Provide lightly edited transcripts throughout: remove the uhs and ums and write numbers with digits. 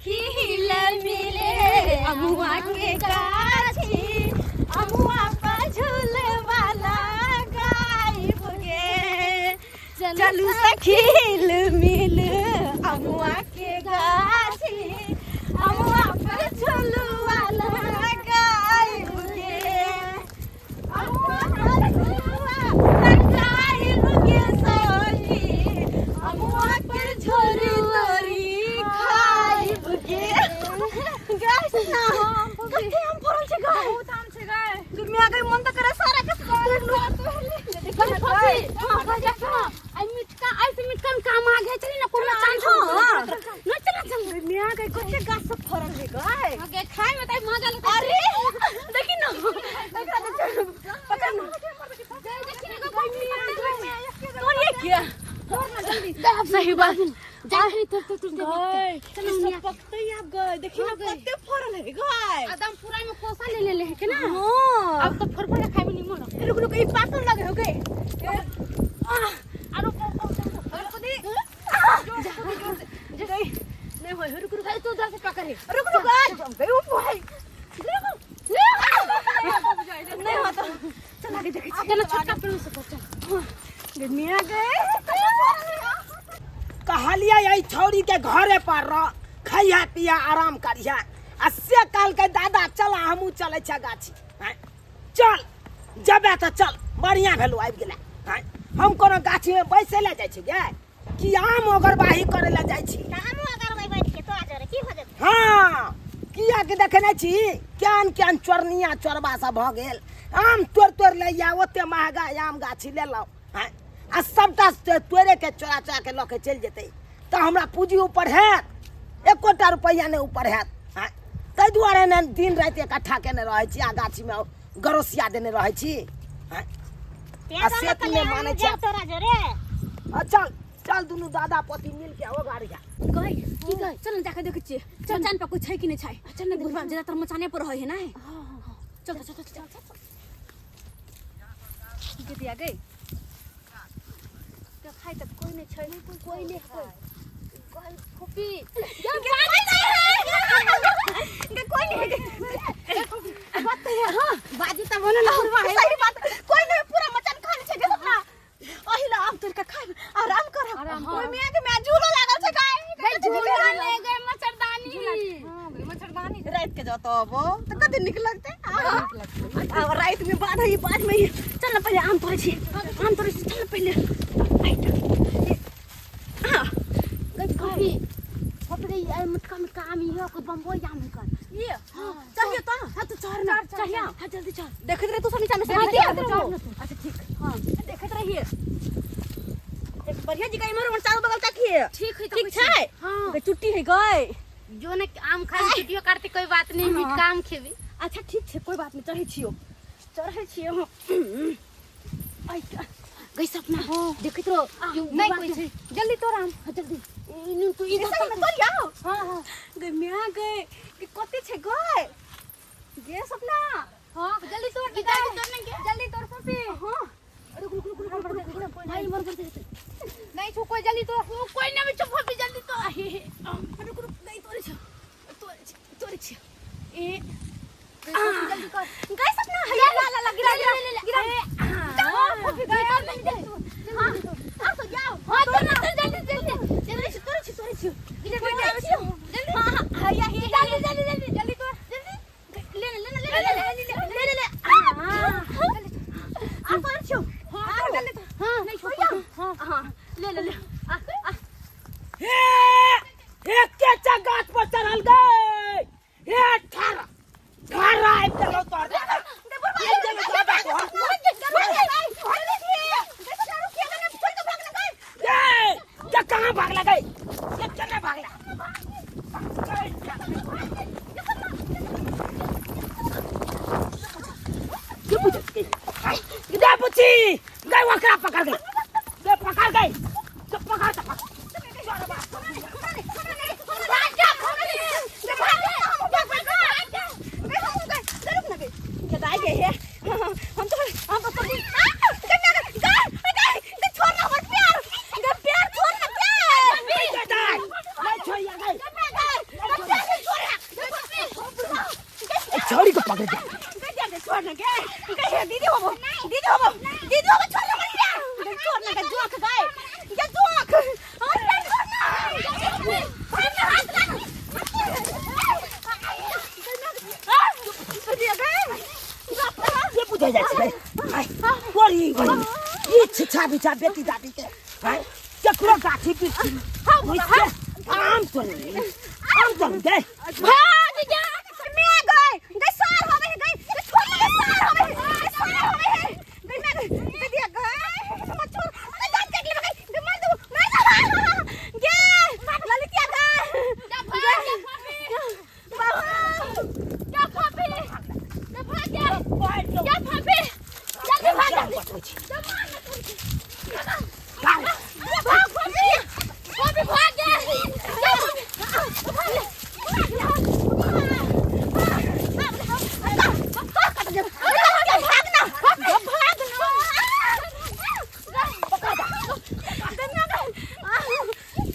सखी मिले अमुआ के गाछी अमुआ पर झूले वाला गायब गे चलू सखी मिल अमुआ के गाछी अमुआ पर झूले वाला गायब गे अमुआ पर झूले गायब गे सोनी अमुआ पर झोरी तोरी खायब गे गाइस ना कते हम फरल छे गाय बहुत आम छे गाय दुनिया के मन त करे सारा के देख लो देखो भाई हां देखो आई मिटका ऐसे मिटकन काम आ गए चली ना कोनो चांस न चला चल दुनिया के कते गाछ सब फरल है गाय आगे खाए में त मजा ले अरे देखी ना पकड़ ना देखी ना गाय तोर ये क्या तोर ना जल्दी सही बात जाई तो गाय चलो पकते ही आप गए देखी ना कते फरल है गाय एकदम पूरा में कोसा ले है के ना हां अब तो फरफर खाए में नहीं मन रुक रुक ई पातल लगे हो गए आरो को दे गई नहीं होय रुक रुक तू उधर से पकड़ रुक रुक गई ओ भाई नहीं होता चल आगे देखे चल छोटा पेड़ से चल दुनिया गए कहलिया यही छौरी के घरे पर रह खैया पिया आराम करिया आ से काल के दादा चला हमू चले छ गाछी चल जबे त चल बढ़िया भेलु आबि गेला हम कोनो गाछी में बैसे ले जाय छी गे कि आम ओगरबाही करे ले जाय छी आम ओगरबाही बैठ के तो आ जा रे की हो जेत हां किया के देखने छी क्यान क्यान चोरनिया चोरबा सब भ गेल आम तोड़ तोड़ ले या ओते महंगा आम गाछी ले लो आ सबटा तोरे के चोरा चोरा के लके चल जेते त हमरा पूंजी ऊपर है एकोटा रुपया ने ऊपर है तै दुआरे ने दिन रात इकट्ठा केने रहै छी आ गाछी में गरोसिया देने रहै छी आ सेत में माने छ तोरा जरे चल चल दुनु दादा पति मिल के ओ गाड़िया गई की गई चल जाके देख छी चल चान पे कोई छै कि नहीं छै चल ने गुरबा ज्यादा तर मचाने पर रहै है ना चल चल चल के दिया गई क्या खाई तक कोई नहीं छै कोई नहीं है कोई फुपी क्या कोई नहीं बात है हां बाजी त बोले ना सही बात कोई नहीं पूरा मचन खाने छै के सपना ओहिला अब तोर का खाई आराम कर कोई में के मैं झूलो लागल छै गाय झूला ले गए मच्छरदानी हां मच्छरदानी रात के जतो अब त कते निक लगते हां रात में बाद में चल ना पहले आम तोड़े छी चल ना पहले हां गई कॉफी ये मटका आम ये को बम्बो आम है कर ये चाहिए तो हां तो चढ़ना चाहिए हां जल्दी चल देखत रहे तू सब नीचे में से अच्छा ठीक हां देखत रहिए एक बढ़िया जगह इमर और चारों बगल तकिए ठीक छै हां चुट्टी है गए जो ने आम खाई चुट्टियो काटते कोई बात नहीं मीठा आम खेबी अच्छा ठीक छै कोई बात नहीं चढ़े छियो आई गई सपना देखत रहो नहीं कोई छै जल्दी तोड़ आम जल्दी इन तू इधर से तोड़ आओ हां गई मिया गए कि कते छै गए गे सपना हां जल्दी तोड़ इधर तोड़ने के जल्दी तोड़ पपी हां रुक भाई मर कर नहीं छो कोई जल्दी तोड़ कोई ना भी चुप पपी जल्दी तो रुक नहीं तोड़ छ ए जल्दी कर गई सपना ला गिरा पपी गया नहीं दे हां आ तो जाओ हां जल्दी तोड़ छ इधर बैठ जाओ जल्दी हां या जल्दी तोड़ जल्दी ले आ पर छो हां जल्दी हां नहीं छोड़ हां ले हे के गाछ पर चढ़ल गए हे घर आइ चलो तोड़ दे कहाँ भागला गई ये चलने भागला इधर पूछी गई वकरा पकड़ गई Come here, guys. छोड़ी को पकड़ दे छोड़ने के दीदी हो छोड़ने मत छोड़ने का जोक गए ये जोक और ये बुझे जाए हाय बोली ये छिछा बिछा बेटी दादी के हाय केकरो गाछी पे आम तो दे भाग जा मैं गए सार हो गए छोड़ के सार हो गए मैं दिया गए मत छोड़ मैं दांत काट ले गए मत दो मैं ये ललितिया गए जा भाग जा भाभी जल्दी भाग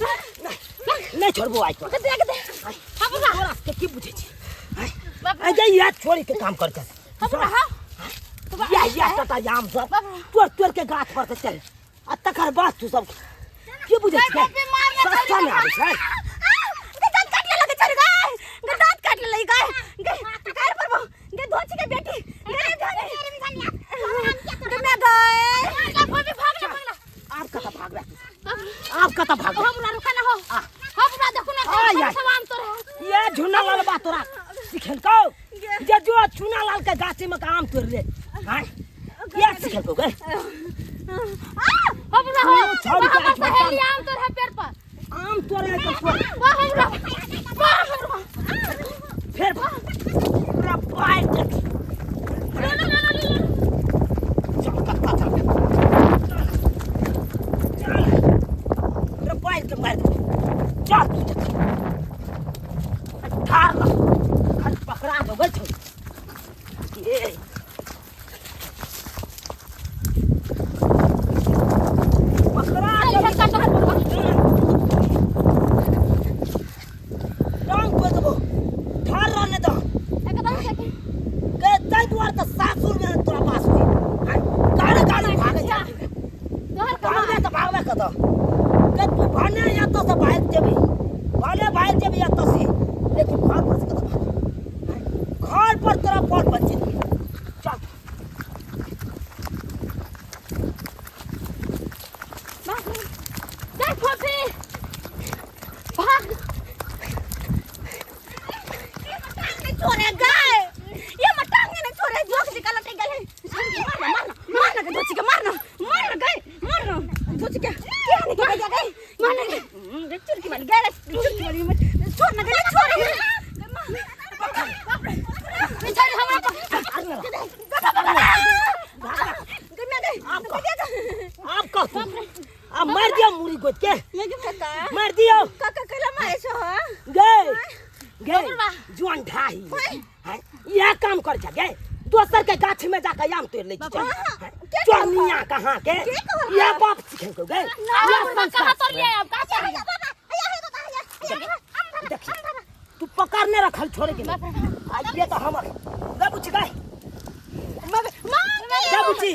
नहीं छोड़बो आई तो रास्ते की बुझे छी आई जा याद छोड़ी के काम करते या तता याम सब तोड़ के गाछ पर चल आ तकर बाद तू सब की बुझे छी सस्ता में आबै छै दांत काट ले लगे चल गए दांत काट ले गए घर पर गे धोची के बेटी गे मैं गए आप कता भाग रहा आप कता भाग हमरा रुका ना हो हमरा देखो ना सामान तो ये झुना लाल बा तोरा सिखल को जे जो चुना लाल के गाछी में काम तोड़ ले हां ये सिखल को गए हमरा हो छोड़ के पहले आम तो है पेड़ पर आम तोड़े तो हमरा फिर पूरा पाए चल कत्ता चल पाए के मार चल ठार हट पकड़ा दो गल ये पकड़ा रंग को दो ठार रहने दो एकदम से के तै द्वार त सासुर में तोरा पास हुई गाड़ी भागे जा तोहर भागे तो भागवे कत के तू भने या तो से भाग जेबी भने भाग जेबी या तो से लेकिन घर पर से कत घर पर तोरा पड़ बच्चे चल जा फोफी भाग छोरे गए ये मटांगे ने छोरे जोक निकाल के गए मारना के धोची के मारना गए धोची के क्या निकल गए मारना के चुरकी वाली गए चुरकी वाली मत छोड़ना के छोरे बेचारे हमरा आपका अब मार दिया मुरी गोद के ये के काका मार दियो काका कला मारे छो गए जुआन ढाई यह काम कर जा गए दोसर के गाछ में जाकर आम तोड़ ले चोरनिया कहां के ये बाप सिखल को गए कहां तोड़ लिए अब का तू पकड़ने रखल छोड़ के आज ये तो हमर ले बुझ गए बुची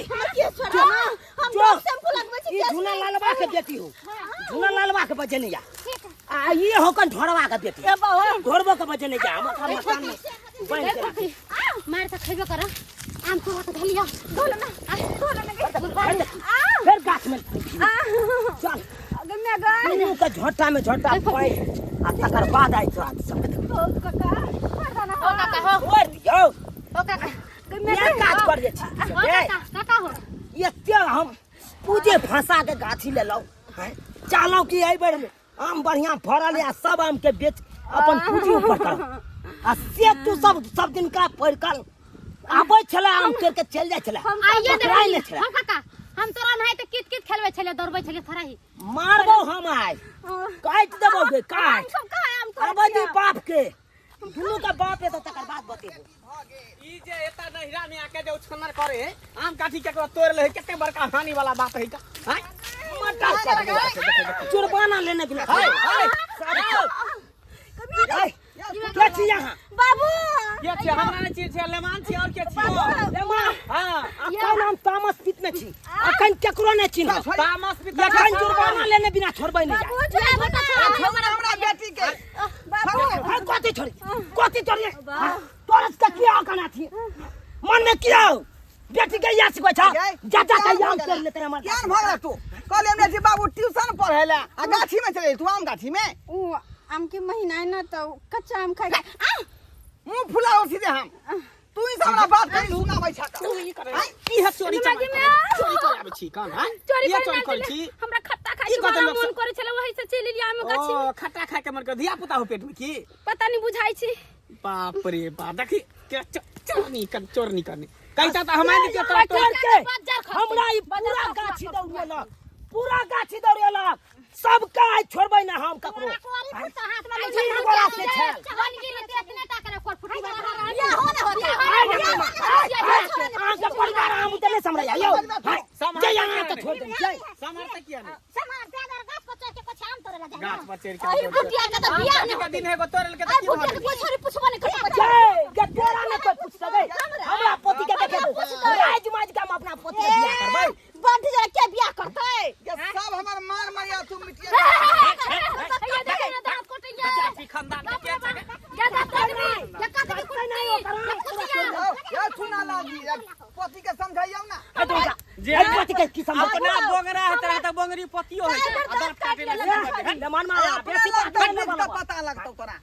हम लोग शैम्पू लगबै छी झुना लालबा के बेटी हो झुना लालबा के बजने जा आ ये होकन ढोरवा के बेटी ढोरबो के बजने जा हम मकान में बन के मार त खइबो कर आम तोरा त धलिया बोल ना फिर गाछ में चल अगर मैं गए मुंह के झोटा में झोटा पाई आ तकर बाद आई तो सब काका हो काका हो ओ दियो ओ काका मैं काज कर दे छी काका हो एते हम पूजे फंसा के गाछी ले लो हैं चालो की आई बेर में आम बढ़िया फरल या सब आम के बेच अपन पूजी ऊपर कर आ से तू सब दिन का फरकल आबै छला आम कर के चल जाय छला आइए देखै छला हम काका हम तोरा नहीं त कित खेलबै छले दौड़बै छले थोड़ा ही मारबो हम आइ काट देबो गे काट सब का आम तोरा अबे दी बाप के दुनू का बाप है तो तकर बाद बतेबो ई जे एता नहिरा में आके जे उछनर करे आम काठी के तोड़ ले कते बड़का हानि वाला बात है का हैं मटा जुर्माना लेने के लिए हाय हाय क्या छी यहां बाबू के छी हमरा ने चीज छै लेमान छी और के छी लेमान हां अपन हम तामस पित में छी अखन केकरो नहीं चिन्ह तामस भी अखन जुर्माना लेने बिना छोड़बै नहीं हमरा बेटी के बाबू कथी छोड़ी तोरस का क्या करना थी मन में क्या बेटी के याद सिखै छ जाता के याद कर लेते हमर ज्ञान भगला तू कहले हमने जी बाबू ट्यूशन पढ़ेला आ गाछी में चले तू आम गाछी में ओ आम के महीना है ना तो कच्चा आम खाए मुंह फुला उठी दे हम तू ही हमरा बात करी सुनाबै छ तू ई करे ई है चोरी चोरी कराबै छी कान हां ये चोरी कर छी हमरा खट्टा खाए के बड़ा मन करे छले वही से चली लिया आम गाछी ओ खट्टा खाए के मन के धिया पुता हो पेट में की पता नहीं बुझाई छी बाप रे बाप देखी के चोरनी करनी कहता त हमारे के तो हमरा ई पूरा गाछी दौड़ेलक सबका आज छोड़बै ना हम ककरो आगे परिवार हम उतने समझ आयो जे यहाँ के छोड़ दे छै समर्थ किया नहीं समार दादर गाछ पर चढ़ के कुछ आम तोड़े लगे गाछ पर चढ़ के अरे बुटिया के तो बियाह नहीं के दिन है गो तोरल के त की बुटिया कोई छोरी पुछबो नहीं करे जय के तोरा ने कोई पूछ सके हमरा पोती के देखे दो राज माज के हम अपना पोती के बियाह करबै बंधी जरा के बियाह करतै ये सब हमर मार मरिया तू मिटिया ये देखे ना दांत कोटिया जाति खानदान के क्या ये दांत आदमी ये का कभी कोई नहीं या सुना लागी पति के समझाइयो ना जे पोती के की समझ अपना बोंगरा है तरह त बोंगरी पतियो है अदर काटे ले मन में बेसी बात नहीं करने तो वाला पता लगतो तोरा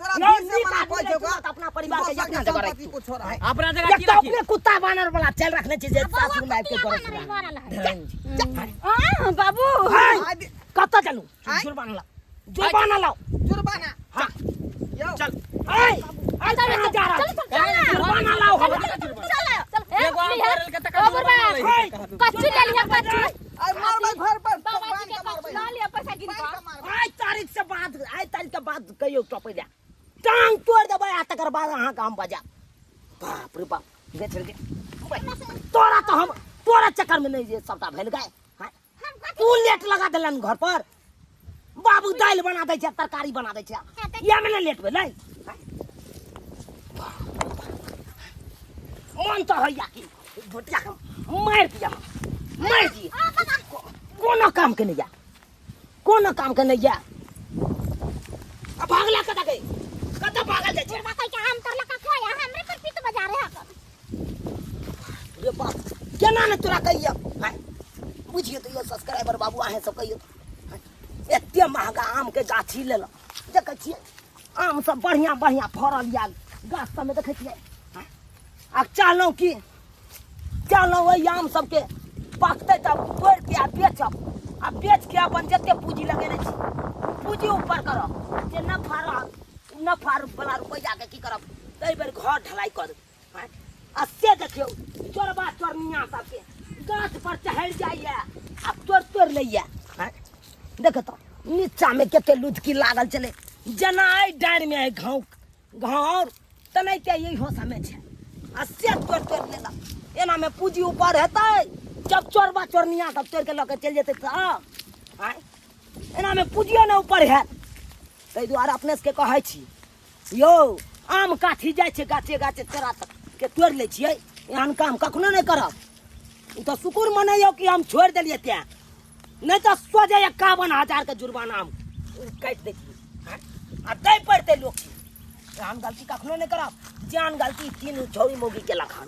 तोरा नहीं, बीच से मना नहीं, कोई नहीं, अपना परिवार के अपना जगह रख। को छोड़ा है अपना जगह की तो रखी अपने कुत्ता बानर वाला चल रखने चाहिए सासुर में के घर हां बाबू कत चलू जुर्माना लाओ जुर्माना हां यो चल ए कहां जा रहा जुर्माना लाओ चल एगो आम तोरल के त कच्ची ले लिया कच्ची आई मार भाई घर पर बाबा बांध जी के के मार भाई ला लिया पैसा गिन का आज तारीख के बाद कहियो तो पहले टांग तोड़ देबै आ तकर बाद अहाँ काम बजा बाप रे बाप जे छोड़ के तोरा चक्कर में नहीं जे सबटा भेल गए तू लेट लगा देलन घर पर बाबू दाल बना दै छै तरकारी बना दै छै या में नहीं लेट भेलै मन तो हैया कि भोटिया के मार दिया कोनो काम के नहीं जा कोनो काम के नहीं जा अब भागला कत गई कत भागल जाय छै बात के आम तोड़ला का खोया हमरे पर पीत बजा रहे हक रे बाप केना ने तोरा कहियो हाय बुझियो तो ये सब्सक्राइबर बाबू आहे सब कहियो एते महंगा आम के गाछी लेलो देखे छियै आम सब बढ़िया बढ़िया फरल या गाछ सब में देखे छियै आ चलो ओइ आम सब के पकते तब तोड़ के आ बेच के अपन जते पूंजी लगेने छी पूंजी ऊपर करब जे नफा वाला रुपया के की करब तै बेर घर ढलाई कर आ से देखियो चोरबा चोरनिया सब के गाछ पर चढ़ जाइए आ तोड़ लइए देख तो नीचा में केते लुधकी लागल चले जना डार में है घाव तनैते यही हो समय छै आ से तोड़ लेला एना में पूंजी ऊपर हेतै जब चोरबा चोरनिया सब तोड़ के लके चल जेतै त एना में पूंजियो न ऊपर है तै दुआरे अपने से कहै छी यो आम काठी जाय छै गाछे तोरा के तोड़ ले छियै एहन काम कखनो नहीं करब ई तो शुक्र मनैयो कि हम छोड़ देलिए त्या नहीं तो सोझे 51,000 के जुर्माना हम काट देतिए आ दै पड़ते लोग हम गलती कखनो नहीं करब जान गलती 3 छौरी मोगी के लखान